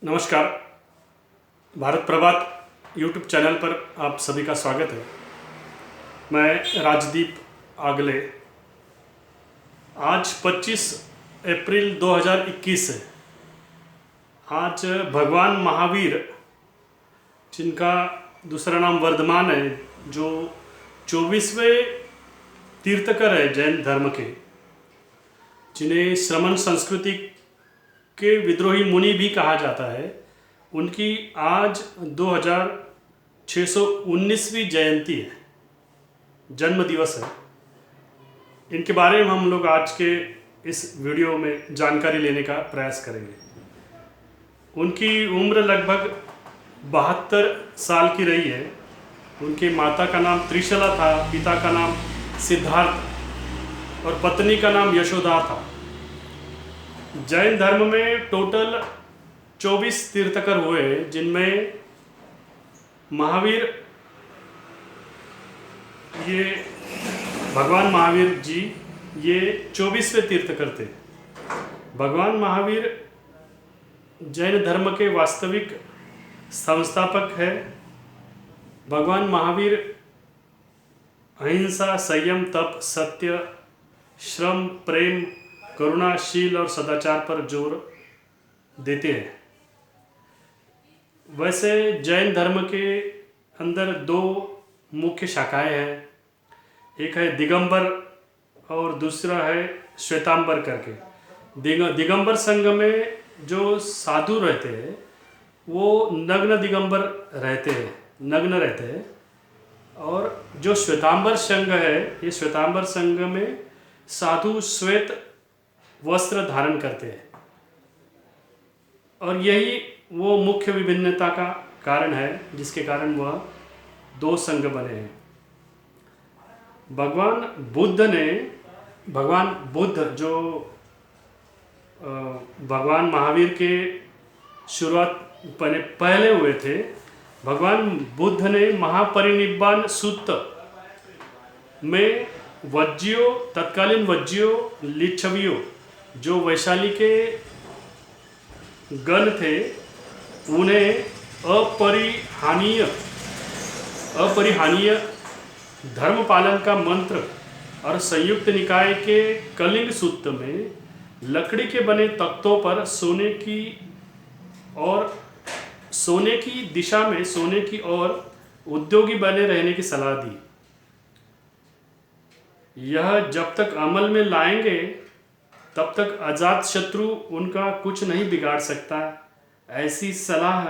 नमस्कार। भारत प्रभात YouTube channel पर आप सभी का स्वागत है। मैं राजदीप आगले। आज 25 अप्रैल 2021 है। आज भगवान महावीर, जिनका दूसरा नाम वर्धमान है, जो 24वें तीर्थकर है जैन धर्म के, जिन्हें श्रमण संस्कृति के विद्रोही मुनि भी कहा जाता है, उनकी आज 2619वीं जयंती है, जन्म दिवस है। इनके बारे में हम लोग आज के इस वीडियो में जानकारी लेने का प्रयास करेंगे। उनकी उम्र लगभग 72 साल की रही है। उनके माता का नाम त्रिशला था, पिता का नाम सिद्धार्थ और पत्नी का नाम यशोदा था। जैन धर्म में टोटल 24 तीर्थकर हुए, जिनमें महावीर, ये भगवान महावीर जी, ये 24वें तीर्थकर थे। भगवान महावीर जैन धर्म के वास्तविक संस्थापक है। भगवान महावीर अहिंसा, संयम, तप, सत्य, श्रम, प्रेम, करुणाशील और सदाचार पर जोर देते हैं। वैसे जैन धर्म के अंदर दो मुख्य शाखाएं हैं। एक है दिगंबर और दूसरा है श्वेतांबर करके। दिगंबर संघ में जो साधु रहते हैं वो नग्न दिगंबर रहते हैं, नग्न रहते हैं। और जो श्वेतांबर संघ है, ये श्वेतांबर संघ में साधु श्वेत वस्त्र धारण करते हैं। और यही वो मुख्य विभिन्नता का कारण है, जिसके कारण वह दो संघ बने हैं। भगवान बुद्ध जो भगवान महावीर के शुरुआत पहले हुए थे, भगवान बुद्ध ने महापरिनिब्बाण सूत्र में वज्जियों, तत्कालीन वज्जियों, लिच्छवियों, जो वैशाली के गण थे, उन्हें अपरिहानीय धर्म पालन का मंत्र और संयुक्त निकाय के कलिंग सूत्र में लकड़ी के बने तख्तों पर सोने की दिशा में सोने की ओर उद्योगी बने रहने की सलाह दी। यह जब तक अमल में लाएंगे तब तक अजात शत्रु उनका कुछ नहीं बिगाड़ सकता, ऐसी सलाह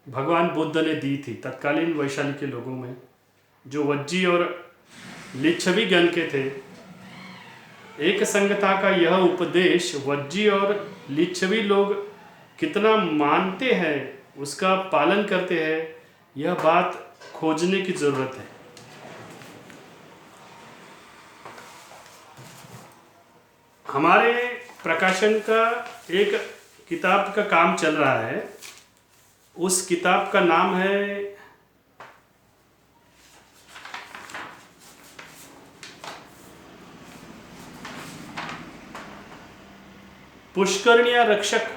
भगवान बुद्ध ने दी थी तत्कालीन वैशाली के लोगों में, जो वज्जी और लिच्छवी गण के थे। एक संगता का यह उपदेश वज्जी और लिच्छवी लोग कितना मानते हैं, उसका पालन करते हैं, यह बात खोजने की जरूरत है। हमारे प्रकाशन का एक किताब का काम चल रहा है। उस किताब का नाम है पुष्करण्य रक्षक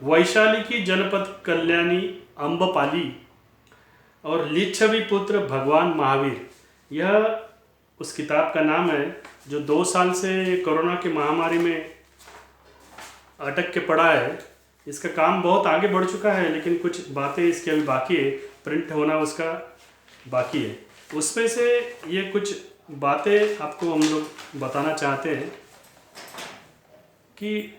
वैशाली की जनपद कल्याणी अम्बपाली और लिच्छवी पुत्र भगवान महावीर, यह उस किताब का नाम है, जो 2 साल से कोरोना की महामारी में अटक के पड़ा है। इसका काम बहुत आगे बढ़ चुका है, लेकिन कुछ बातें इसकी अभी बाकी है, प्रिंट होना उसका बाकी है। उसमें से ये कुछ बातें आपको हम लोग बताना चाहते हैं कि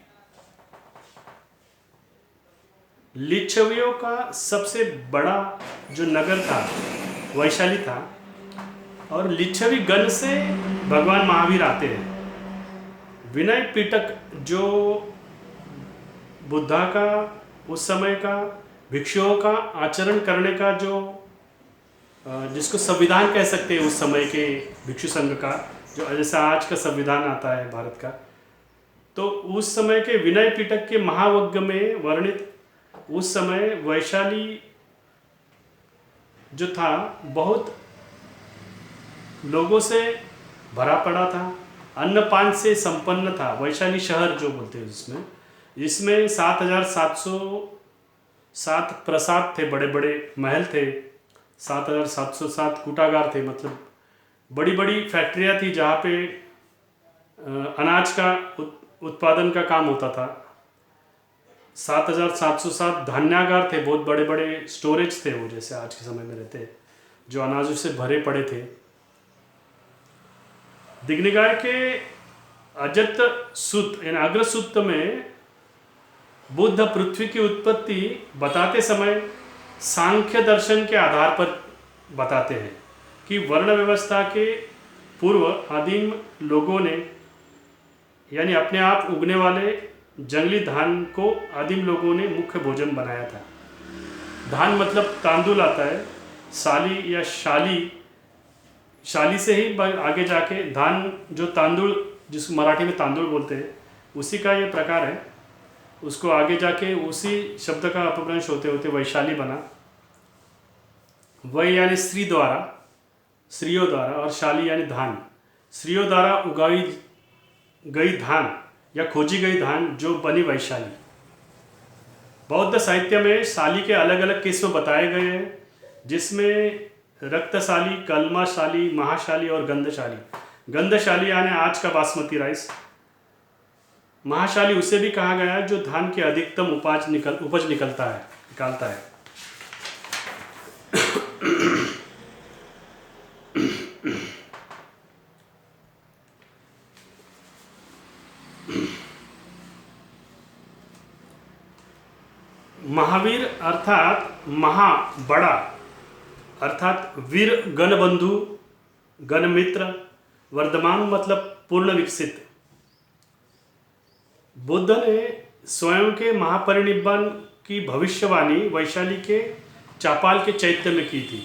लिच्छवियों का सबसे बड़ा जो नगर था वैशाली था, और लिच्छवी गण से भगवान महावीर आते हैं। विनय पिटक, जो बुद्धा का उस समय का भिक्षुओं का आचरण करने का जो जिसको संविधान कह सकते हैं, उस समय के भिक्षु संघ का, जो जैसा आज का संविधान आता है भारत का, तो उस समय के विनय पिटक के महावज्ञ में वर्णित उस समय वैशाली जो था बहुत लोगों से भरा पड़ा था, अन्नपान से संपन्न था। वैशाली शहर जो बोलते हैं, उसमें इसमें 7,707 प्रसाद थे, बड़े बड़े महल थे, 7,707 कूटागार थे, मतलब बड़ी बड़ी फैक्ट्रियाँ थी जहाँ पे अनाज का उत्पादन का काम होता था। 7,707 धान्यागार थे, बहुत बड़े बड़े स्टोरेज थे वो, जैसे आज के समय में रहते हैं, जो अनाजों से भरे पड़े थे। दिग्निकाय के अजत सूत्र यानी अग्र सूत्र में बुद्ध पृथ्वी की उत्पत्ति बताते समय सांख्य दर्शन के आधार पर बताते हैं कि वर्ण व्यवस्था के पूर्व आदिम लोगों ने, यानी अपने आप उगने वाले जंगली धान को आदिम लोगों ने मुख्य भोजन बनाया था। धान मतलब तांदुल आता है, साली या शाली, शाली से ही आगे जाके धान, जो तांदुल जिसको मराठी में तांदुल बोलते हैं, उसी का ये प्रकार है। उसको आगे जाके उसी शब्द का अपभ्रंश होते होते वैशाली बना। वै यानी स्त्री द्वारा, स्त्रियों द्वारा, और शाली यानी धान, स्त्रियों द्वारा उगाई गई धान या खोजी गई धान जो बनी वैशाली। बौद्ध साहित्य में शाली के अलग अलग किस्म बताए गए हैं, जिसमें रक्तशाली, कलमाशाली, महाशाली और गंधशाली। गंधशाली यानी आज का बासमती राइस। महाशाली उसे भी कहा गया है जो धान के अधिकतम उपज निकालता है। महावीर अर्थात महा, बड़ा, अर्थात वीर, गणबंधु, गणमित्र, वर्धमान मतलब पूर्ण विकसित। बुद्ध ने स्वयं के महापरिनिर्वाण की भविष्यवाणी वैशाली के चापाल के चैत्य में की थी।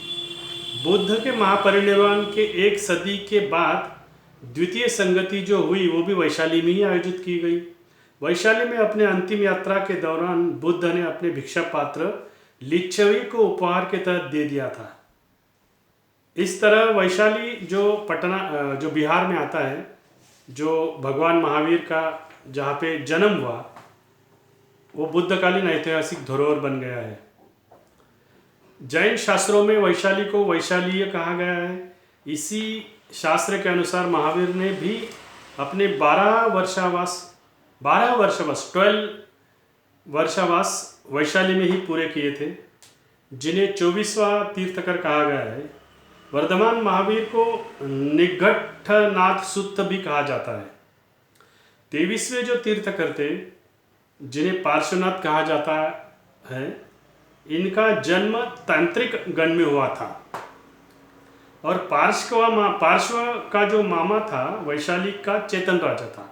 बुद्ध के महापरिनिर्वाण के 1 सदी के बाद द्वितीय संगति जो हुई वो भी वैशाली में ही आयोजित की गई। वैशाली में अपने अंतिम यात्रा के दौरान बुद्ध ने अपने भिक्षा पात्र लिच्छवी को उपहार के तहत दे दिया था। इस तरह वैशाली जो बिहार में आता है, जो भगवान महावीर का जहाँ पे जन्म हुआ, वो बुद्धकालीन ऐतिहासिक धरोहर बन गया है। जैन शास्त्रों में वैशाली को वैशालीय कहा गया है। इसी शास्त्र के अनुसार महावीर ने भी अपने 12 वर्षावास वैशाली में ही पूरे किए थे, जिन्हें 24वां तीर्थकर कहा गया है। वर्धमान महावीर को निघट्टनाथ सुत्त भी कहा जाता है। 23वें जो तीर्थकर थे, जिन्हें पार्श्वनाथ कहा जाता है, इनका जन्म तांत्रिक गण में हुआ था, और पार्श्व का जो मामा था वैशाली का चेतन राजा था।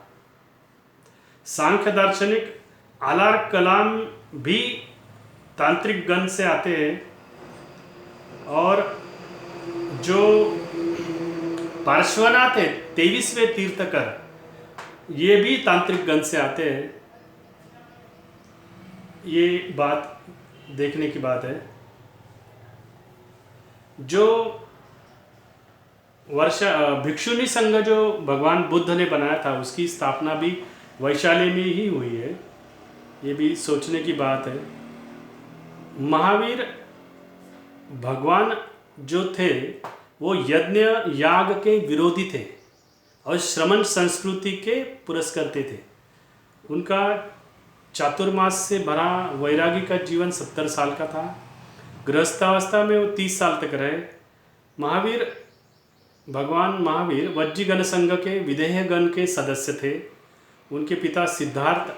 सांख्य दार्शनिक आलार कलाम भी तांत्रिक गण से आते हैं, और जो पार्श्वनाथ है 23वें तीर्थकर, ये भी तांत्रिक गण से आते हैं। ये बात देखने की बात है। जो भिक्षुनी संघ जो भगवान बुद्ध ने बनाया था, उसकी स्थापना भी वैशाली में ही हुई है। ये भी सोचने की बात है। महावीर भगवान जो थे वो यज्ञ याग के विरोधी थे और श्रमण संस्कृति के पुरस्कर्ता थे। उनका चातुर्मास से भरा वैरागी का जीवन 70 साल का था। गृहस्थावस्था में वो 30 साल तक रहे। भगवान महावीर वज्जीगण संघ के विदेह गण के सदस्य थे। उनके पिता सिद्धार्थ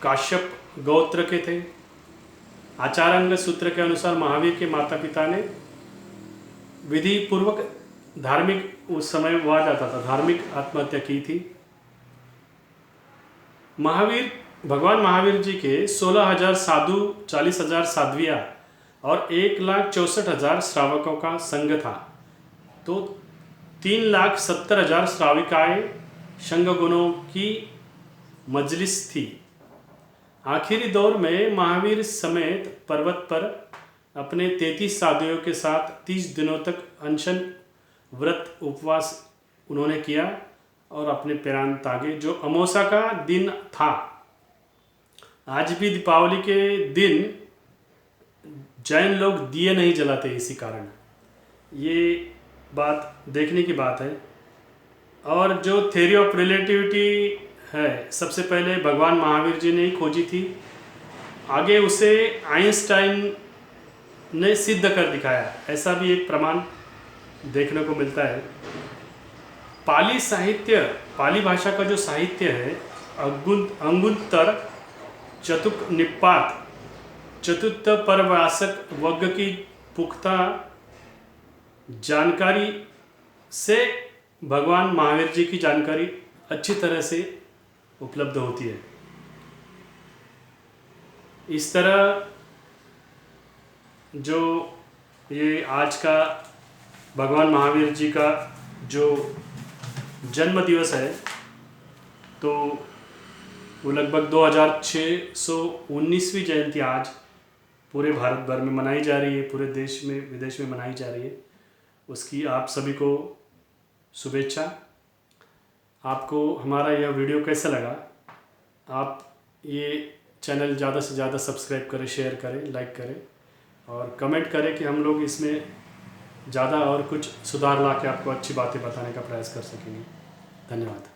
काश्यप गोत्र के थे। आचारांग सूत्र के अनुसार महावीर के माता पिता ने विधि पूर्वक धार्मिक, उस समय हुआ जाता था, धार्मिक आत्महत्या की थी। भगवान महावीर जी के 16,000 साधु, 40,000 साध्वियाँ और 1,64,000 श्रावकों का संघ था। तो 3,70,000 श्राविकाएँ संघ गुणों की मजलिस थी। आखिरी दौर में महावीर समेत पर्वत पर अपने 33 साधुओं के साथ 30 दिनों तक अनशन, व्रत, उपवास उन्होंने किया और अपने प्राण त्यागे। जो अमावस्या का दिन था, आज भी दीपावली के दिन जैन लोग दिए नहीं जलाते इसी कारण। ये बात देखने की बात है। और जो थ्योरी ऑफ रिलेटिविटी है, सबसे पहले भगवान महावीर जी ने ही खोजी थी। आगे उसे आइंस्टाइन ने सिद्ध कर दिखाया, ऐसा भी एक प्रमाण देखने को मिलता है। पाली साहित्य, पाली भाषा का जो साहित्य है, अंगुत्तर चतुक निपात चतुर्थ परवासक वग्ग की पुख्ता जानकारी से भगवान महावीर जी की जानकारी अच्छी तरह से उपलब्ध होती है। इस तरह जो ये आज का भगवान महावीर जी का जो जन्म दिवस है, तो वो लगभग 2619वीं जयंती आज पूरे भारत भर में मनाई जा रही है, पूरे देश में विदेश में मनाई जा रही है। उसकी आप सभी को शुभेच्छा। आपको हमारा यह वीडियो कैसा लगा? आप ये चैनल ज़्यादा से ज़्यादा सब्सक्राइब करें, शेयर करें, लाइक करें और कमेंट करें कि हम लोग इसमें ज़्यादा और कुछ सुधार ला के आपको अच्छी बातें बताने का प्रयास कर सकेंगे। धन्यवाद।